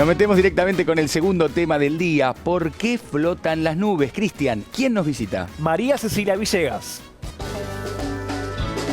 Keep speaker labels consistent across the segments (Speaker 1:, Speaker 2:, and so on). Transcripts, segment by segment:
Speaker 1: Nos metemos directamente con el segundo tema del día. ¿Por qué flotan las nubes? Cristian, ¿quién nos visita?
Speaker 2: María Cecilia Villegas.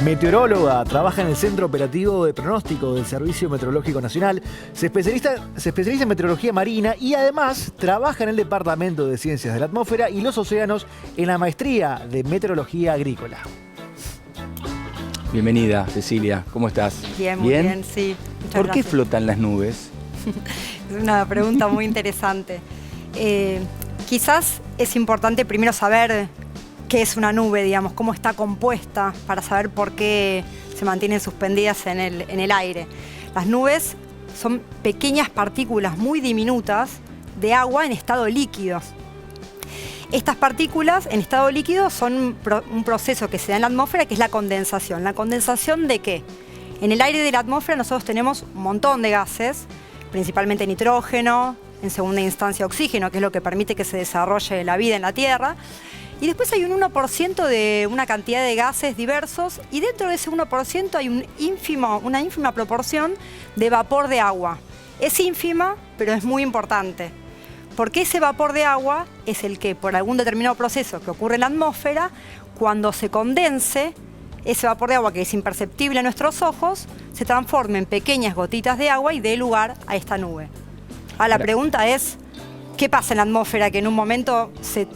Speaker 2: Meteoróloga, trabaja en el Centro Operativo de Pronóstico del Servicio Meteorológico Nacional, se especializa en meteorología marina y además trabaja en el Departamento de Ciencias de la Atmósfera y los Océanos en la Maestría de Meteorología Agrícola.
Speaker 1: Bienvenida, Cecilia. ¿Cómo estás?
Speaker 3: Bien, muy bien, sí. Muchas
Speaker 1: ¿Por qué
Speaker 3: gracias.
Speaker 1: flotan las nubes?
Speaker 3: Es una pregunta muy interesante. Quizás es importante primero saber qué es una nube, digamos, cómo está compuesta, para saber por qué se mantienen suspendidas en el aire. Las nubes son pequeñas partículas muy diminutas de agua en estado líquido. Estas partículas en estado líquido son un proceso que se da en la atmósfera, que es la condensación. ¿La condensación de qué? En el aire de la atmósfera nosotros tenemos un montón de gases, principalmente nitrógeno, en segunda instancia oxígeno, que es lo que permite que se desarrolle la vida en la Tierra. Y después hay un 1% de una cantidad de gases diversos, y dentro de ese 1% hay una ínfima proporción de vapor de agua. Es ínfima, pero es muy importante. Porque ese vapor de agua es el que, por algún determinado proceso que ocurre en la atmósfera, cuando se condense, ese vapor de agua que es imperceptible a nuestros ojos, se transforma en pequeñas gotitas de agua y dé lugar a esta nube. Ahora, la pregunta es, ¿qué pasa en la atmósfera que en un momento se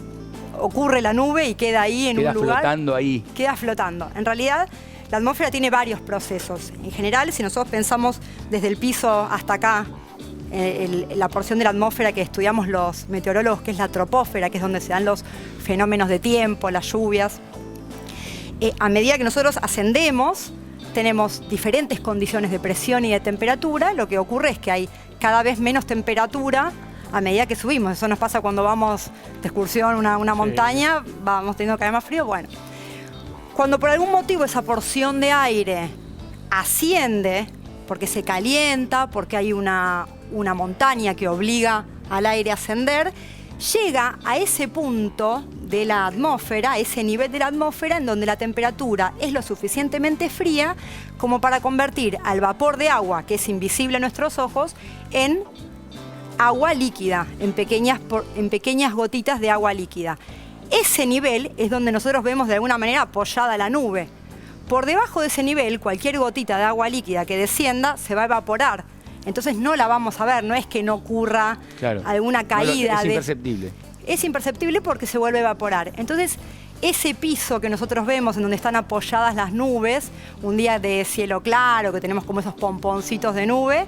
Speaker 3: ocurre la nube y queda ahí en un lugar?
Speaker 1: Queda flotando ahí.
Speaker 3: Queda flotando. En realidad, la atmósfera tiene varios procesos. En general, si nosotros pensamos desde el piso hasta acá, la porción de la atmósfera que estudiamos los meteorólogos, que es la troposfera, que es donde se dan los fenómenos de tiempo, las lluvias. A medida que nosotros ascendemos, tenemos diferentes condiciones de presión y de temperatura. Lo que ocurre es que hay cada vez menos temperatura a medida que subimos. Eso nos pasa cuando vamos de excursión a una montaña, vamos teniendo cada vez más frío. Bueno, cuando por algún motivo esa porción de aire asciende, porque se calienta, porque hay una montaña que obliga al aire a ascender, llega a ese punto de la atmósfera, a ese nivel de la atmósfera en donde la temperatura es lo suficientemente fría como para convertir al vapor de agua, que es invisible a nuestros ojos, en agua líquida, en pequeñas gotitas de agua líquida. Ese nivel es donde nosotros vemos de alguna manera apoyada la nube. Por debajo de ese nivel, cualquier gotita de agua líquida que descienda se va a evaporar. Entonces no la vamos a ver, no es que no ocurra alguna caída.
Speaker 1: Es imperceptible.
Speaker 3: Es imperceptible porque se vuelve a evaporar. Entonces, ese piso que nosotros vemos en donde están apoyadas las nubes, un día de cielo claro, que tenemos como esos pomponcitos de nube,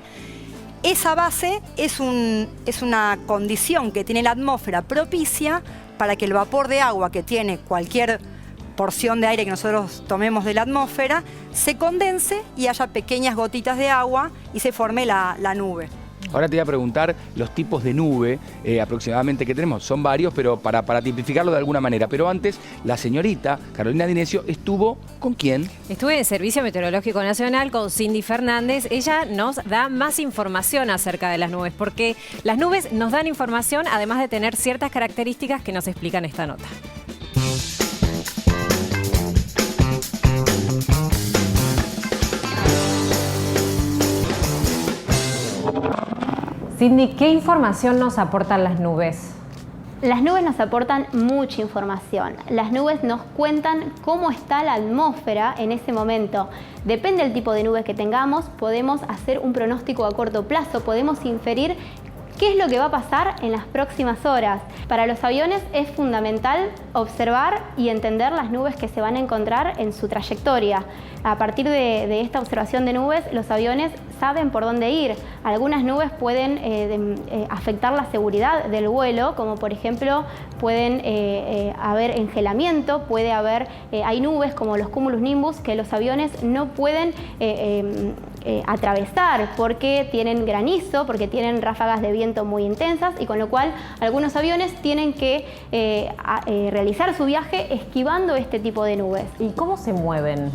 Speaker 3: esa base es una condición que tiene la atmósfera propicia para que el vapor de agua que tiene cualquier porción de aire que nosotros tomemos de la atmósfera se condense y haya pequeñas gotitas de agua y se forme la nube.
Speaker 1: Ahora te voy a preguntar los tipos de nube aproximadamente que tenemos. Son varios, pero para tipificarlo de alguna manera. Pero antes, la señorita Carolina Dinesio estuvo ¿con quién?
Speaker 4: Estuve en el Servicio Meteorológico Nacional con Cindy Fernández. Ella nos da más información acerca de las nubes, porque las nubes nos dan información, además de tener ciertas características que nos explican esta nota. Cindy, ¿qué información nos aportan las nubes?
Speaker 5: Las nubes nos aportan mucha información. Las nubes nos cuentan cómo está la atmósfera en ese momento. Depende del tipo de nubes que tengamos, podemos hacer un pronóstico a corto plazo, podemos inferir qué es lo que va a pasar en las próximas horas. Para los aviones es fundamental observar y entender las nubes que se van a encontrar en su trayectoria. A partir de esta observación de nubes, los aviones saben por dónde ir. Algunas nubes pueden afectar la seguridad del vuelo, como por ejemplo pueden haber engelamiento, hay nubes como los cumulus nimbus que los aviones no pueden atravesar porque tienen granizo, porque tienen ráfagas de viento muy intensas, y con lo cual algunos aviones tienen que realizar su viaje esquivando este tipo de nubes.
Speaker 4: ¿Y cómo se mueven?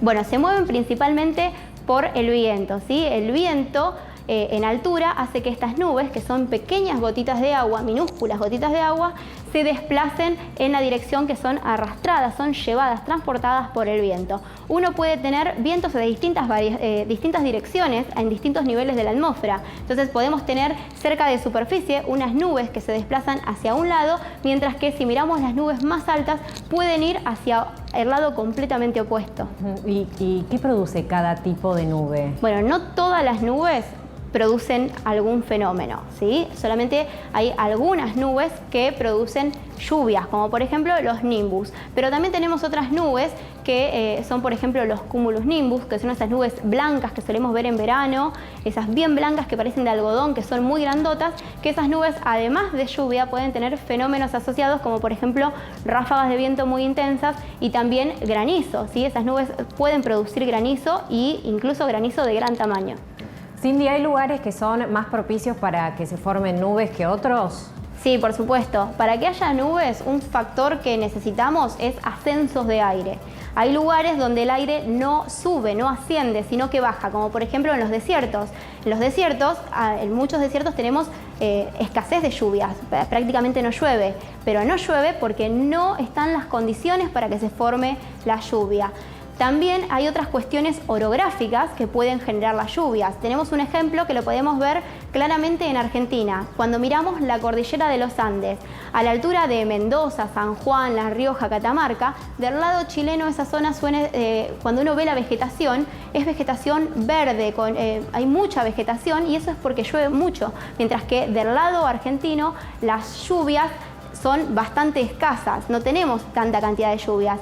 Speaker 5: Bueno, se mueven principalmente por el viento, ¿sí? El viento en altura hace que estas nubes, que son pequeñas gotitas de agua, minúsculas gotitas de agua, se desplacen en la dirección que son arrastradas, son llevadas, transportadas por el viento. Uno puede tener vientos de distintas direcciones en distintos niveles de la atmósfera. Entonces podemos tener cerca de superficie unas nubes que se desplazan hacia un lado, mientras que si miramos las nubes más altas pueden ir hacia el lado completamente opuesto.
Speaker 4: ¿Y qué produce cada tipo de nube?
Speaker 5: Bueno, no todas las nubes producen algún fenómeno, ¿sí? Solamente hay algunas nubes que producen lluvias, como por ejemplo los nimbus. Pero también tenemos otras nubes que son, por ejemplo, los cumulus nimbus, que son esas nubes blancas que solemos ver en verano, esas bien blancas que parecen de algodón, que son muy grandotas, que esas nubes, además de lluvia, pueden tener fenómenos asociados, como por ejemplo ráfagas de viento muy intensas y también granizo, ¿sí? Esas nubes pueden producir granizo e incluso granizo de gran tamaño.
Speaker 4: Cindy, ¿hay lugares que son más propicios para que se formen nubes que otros?
Speaker 5: Sí, por supuesto. Para que haya nubes, un factor que necesitamos es ascensos de aire. Hay lugares donde el aire no sube, no asciende, sino que baja, como por ejemplo en los desiertos. En los desiertos, en muchos desiertos tenemos escasez de lluvias, prácticamente no llueve, pero no llueve porque no están las condiciones para que se forme la lluvia. También hay otras cuestiones orográficas que pueden generar las lluvias. Tenemos un ejemplo que lo podemos ver claramente en Argentina. Cuando miramos la cordillera de los Andes, a la altura de Mendoza, San Juan, La Rioja, Catamarca, del lado chileno esa zona cuando uno ve la vegetación, es vegetación verde, hay mucha vegetación y eso es porque llueve mucho. Mientras que del lado argentino las lluvias son bastante escasas, no tenemos tanta cantidad de lluvias.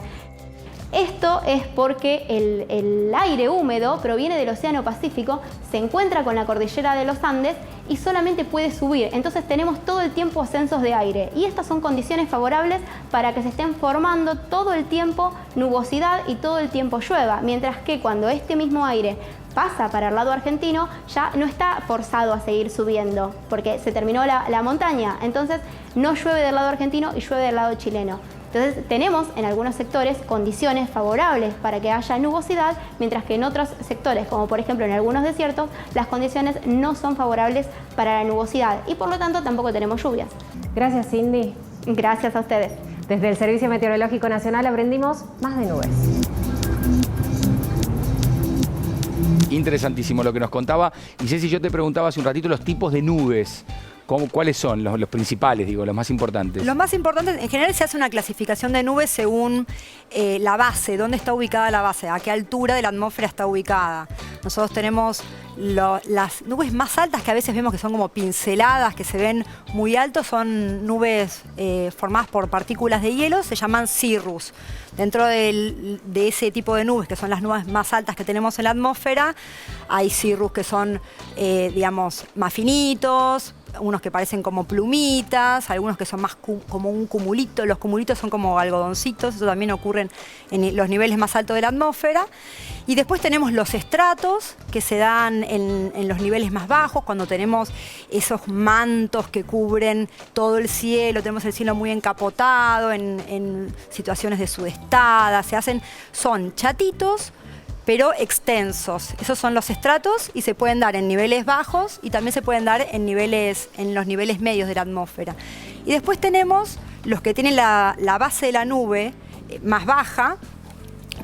Speaker 5: Esto es porque el aire húmedo proviene del Océano Pacífico, se encuentra con la cordillera de los Andes y solamente puede subir. Entonces tenemos todo el tiempo ascensos de aire y estas son condiciones favorables para que se estén formando todo el tiempo nubosidad y todo el tiempo llueva. Mientras que cuando este mismo aire pasa para el lado argentino, ya no está forzado a seguir subiendo porque se terminó la montaña. Entonces no llueve del lado argentino y llueve del lado chileno. Entonces tenemos en algunos sectores condiciones favorables para que haya nubosidad, mientras que en otros sectores, como por ejemplo en algunos desiertos, las condiciones no son favorables para la nubosidad y por lo tanto tampoco tenemos lluvias.
Speaker 4: Gracias, Cindy.
Speaker 5: Gracias a ustedes.
Speaker 4: Desde el Servicio Meteorológico Nacional aprendimos más de nubes.
Speaker 1: Interesantísimo lo que nos contaba. Y Ceci, yo te preguntaba hace un ratito los tipos de nubes. ¿Cuáles son los principales, digo, los más importantes?
Speaker 3: Los más importantes, en general se hace una clasificación de nubes según la base, dónde está ubicada la base, a qué altura de la atmósfera está ubicada. Nosotros tenemos las nubes más altas que a veces vemos que son como pinceladas, que se ven muy altos, son nubes formadas por partículas de hielo, se llaman cirrus. Dentro de ese tipo de nubes, que son las nubes más altas que tenemos en la atmósfera, hay cirrus que son, digamos, más finitos, unos que parecen como plumitas, algunos que son más como un cumulito. Los cumulitos son como algodoncitos, eso también ocurre en los niveles más altos de la atmósfera. Y después tenemos los estratos que se dan en los niveles más bajos, cuando tenemos esos mantos que cubren todo el cielo, tenemos el cielo muy encapotado en situaciones de sudestada, son chatitos, pero extensos. Esos son los estratos y se pueden dar en niveles bajos y también se pueden dar en los niveles medios de la atmósfera. Y después tenemos los que tienen la base de la nube más baja,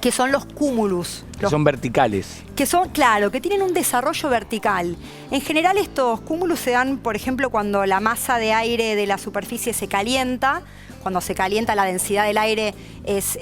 Speaker 3: que son los cúmulus.
Speaker 1: Son verticales.
Speaker 3: Que son, claro, que tienen un desarrollo vertical. En general estos cúmulus se dan, por ejemplo, cuando la masa de aire de la superficie se calienta. Cuando se calienta la densidad del aire es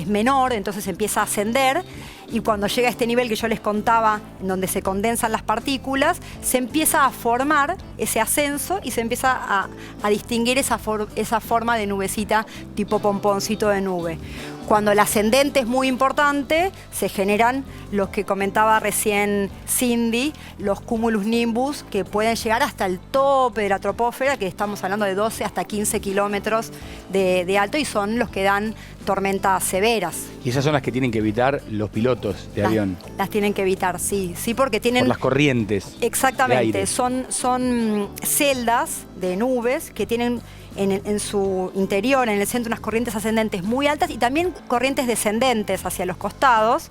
Speaker 3: menor, entonces empieza a ascender. Y cuando llega a este nivel que yo les contaba, en donde se condensan las partículas, se empieza a formar ese ascenso y se empieza a distinguir esa forma de nubecita tipo pomponcito de nube. Cuando el ascendente es muy importante, se generan los que comentaba recién Cindy, los cumulus nimbus, que pueden llegar hasta el tope de la troposfera, que estamos hablando de 12 hasta 15 kilómetros de alto, y son los que dan tormentas severas.
Speaker 1: Y esas son las que tienen que evitar los pilotos de avión.
Speaker 3: Las tienen que evitar, sí, porque tienen...
Speaker 1: Por las corrientes.
Speaker 3: Exactamente,
Speaker 1: de aire.
Speaker 3: son celdas de nubes que tienen en su interior, en el centro, unas corrientes ascendentes muy altas y también corrientes descendentes hacia los costados,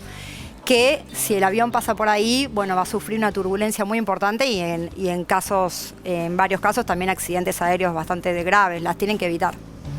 Speaker 3: que si el avión pasa por ahí, bueno, va a sufrir una turbulencia muy importante y en varios casos también accidentes aéreos bastante graves, las tienen que evitar.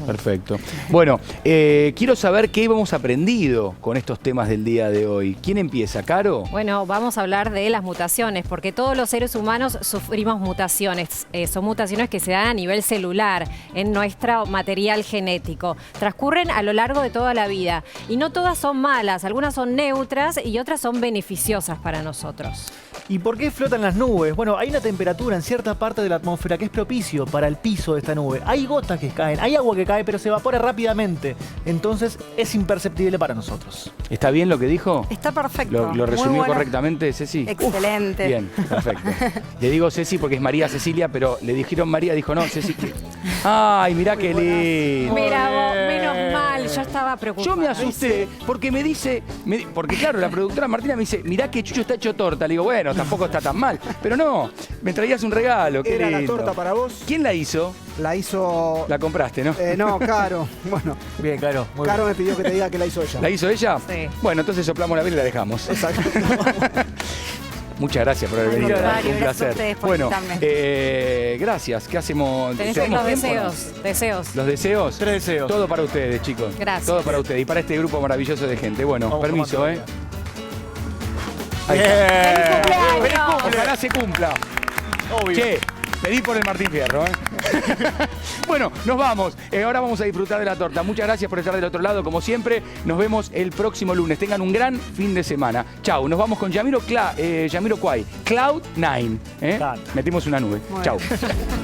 Speaker 1: Perfecto. Bueno, quiero saber qué hemos aprendido con estos temas del día de hoy. ¿Quién empieza, Caro?
Speaker 4: Bueno, vamos a hablar de las mutaciones, porque todos los seres humanos sufrimos mutaciones. Son mutaciones que se dan a nivel celular, en nuestro material genético. Transcurren a lo largo de toda la vida. Y no todas son malas, algunas son neutras y otras son beneficiosas para nosotros.
Speaker 2: ¿Y por qué flotan las nubes? Bueno, hay una temperatura en cierta parte de la atmósfera que es propicio para el piso de esta nube. Hay gotas que caen, hay agua que cae, pero se evapora rápidamente. Entonces es imperceptible para nosotros.
Speaker 1: ¿Está bien lo que dijo?
Speaker 3: Está perfecto.
Speaker 1: ¿Lo resumió
Speaker 3: Muy bueno.
Speaker 1: correctamente, Ceci?
Speaker 3: Excelente.
Speaker 1: Bien, perfecto. Le digo Ceci porque es María Cecilia, pero le dijeron María, dijo no, Ceci. Ay, mirá qué lindo.
Speaker 4: Mira vos, menos mal, yo estaba preocupada.
Speaker 1: Yo me asusté porque me dice, porque claro, la productora Martina me dice, mirá que Chucho está hecho torta. Le digo, bueno, tampoco está tan mal. Pero no, me traías un regalo. Qué
Speaker 6: Era la
Speaker 1: lindo.
Speaker 6: torta para vos.
Speaker 1: ¿Quién la hizo?
Speaker 6: La hizo...
Speaker 1: La compraste, ¿no?
Speaker 6: No, Caro. Bueno,
Speaker 2: Bien, Caro. Muy
Speaker 6: Caro
Speaker 2: bien.
Speaker 6: me pidió que te diga que la hizo ella.
Speaker 1: ¿La hizo ella?
Speaker 4: Sí.
Speaker 1: Bueno, entonces soplamos la vela y la dejamos.
Speaker 6: Exacto.
Speaker 1: Muchas gracias por haber
Speaker 3: Al
Speaker 1: venido.
Speaker 3: contrario,
Speaker 1: Un
Speaker 3: gracias a
Speaker 1: placer.
Speaker 3: ustedes por
Speaker 1: Bueno,
Speaker 3: invitarme.
Speaker 1: gracias. ¿Qué hacemos?
Speaker 4: Tenés
Speaker 1: ¿Tenemos
Speaker 4: los
Speaker 1: tiempo, no?
Speaker 4: deseos.
Speaker 1: ¿Los deseos?
Speaker 2: 3 deseos.
Speaker 1: Todo para ustedes, chicos.
Speaker 4: Gracias.
Speaker 1: Todo para ustedes y para este grupo maravilloso de gente. Bueno,
Speaker 2: Vamos
Speaker 1: permiso,
Speaker 2: tomando
Speaker 1: Ahí
Speaker 2: Bien.
Speaker 1: está.
Speaker 4: ¡Feliz
Speaker 1: ¡Feliz
Speaker 4: cumpleaños!
Speaker 1: cumple! Ojalá se cumpla.
Speaker 2: Obvio.
Speaker 1: Che, pedí por el Martín Fierro, ¿eh? Bueno, nos vamos. Ahora vamos a disfrutar de la torta. Muchas gracias por estar del otro lado, como siempre. Nos vemos el próximo lunes. Tengan un gran fin de semana. Chau, nos vamos con Jamiroquai, Cloud9.
Speaker 2: Claro.
Speaker 1: Metimos una nube.
Speaker 3: Muy
Speaker 1: Chau.
Speaker 3: bien.